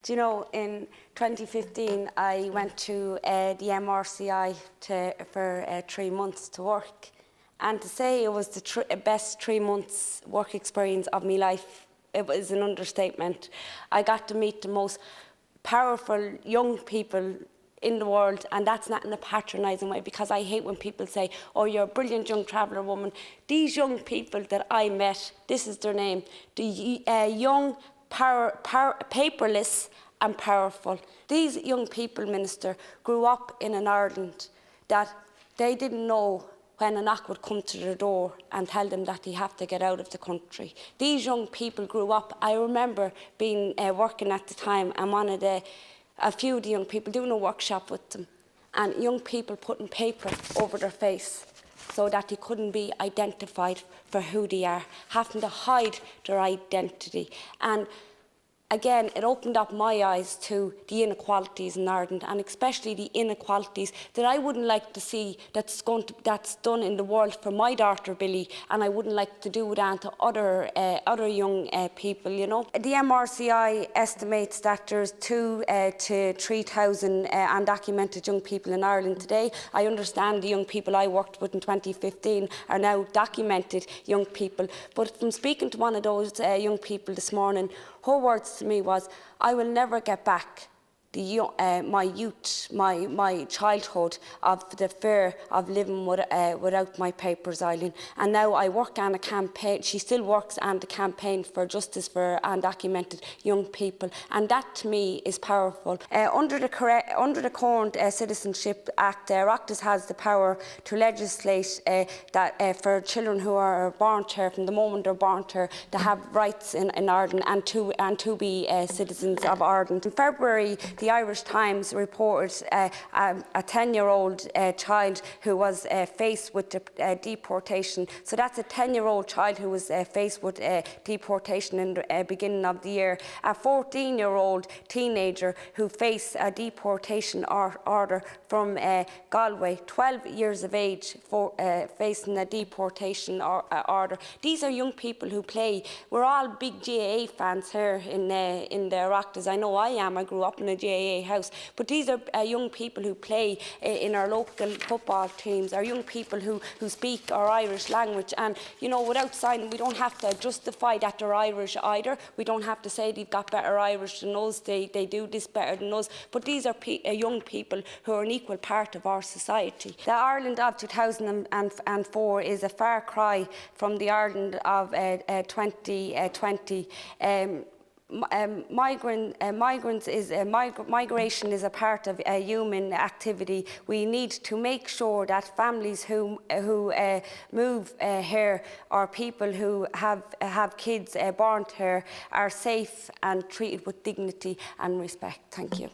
Do you know, in 2015, I went to the MRCI for 3 months to work. And to say it was the best 3 months work experience of my life, it was an understatement. I got to meet the most powerful young people in the world, and that's not in a patronising way, because I hate when people say, oh, you're a brilliant young traveller woman. These young people that I met, this is their name, the young, paperless and powerful. These young people, Minister, grew up in an Ireland that they didn't know when a knock would come to their door and tell them that they have to get out of the country. These young people grew up. I remember being working at the time, and a few of the young people doing a workshop with them, and young people putting paper over their face so that they couldn't be identified for who they are, having to hide their identity. And again, it opened up my eyes to the inequalities in Ireland, and especially the inequalities that I wouldn't like to see that's done in the world for my daughter Billy, and I wouldn't like to do that to other young people. You know, the MRCI estimates that there's 2,000 to 3,000 undocumented young people in Ireland today. I understand the young people I worked with in 2015 are now documented young people. But from speaking to one of those young people this morning, her words to me was, I will never get back my youth, my childhood, of the fear of living without my papers, Eileen. And now I work on a campaign, she still works on the campaign for justice for undocumented young people, and that to me is powerful. Under the current Citizenship Act, Oireachtas has the power to legislate that for children who are born here, from the moment they're born here, to have rights in Ireland and to be citizens of Ireland. In February, the Irish Times reported a 10-year-old child who was faced with deportation. So that's a 10-year-old child who was faced with deportation in the beginning of the year. A 14-year-old teenager who faced a deportation order from Galway, 12 years of age, for facing a deportation order. These are young people who play. We're all big GAA fans here in the Oireachtas. I know I am. I grew up in a GAA house. But these are young people who play in our local football teams, are young people who speak our Irish language. And, you know, without signing, we don't have to justify that they're Irish either. We don't have to say they've got better Irish than us, they do this better than us. But these are young people who are an equal part of our society. The Ireland of 2004 is a far cry from the Ireland of 2020. Migration is a part of human activity. We need to make sure that families who move here, or people who have kids born here, are safe and treated with dignity and respect. Thank you.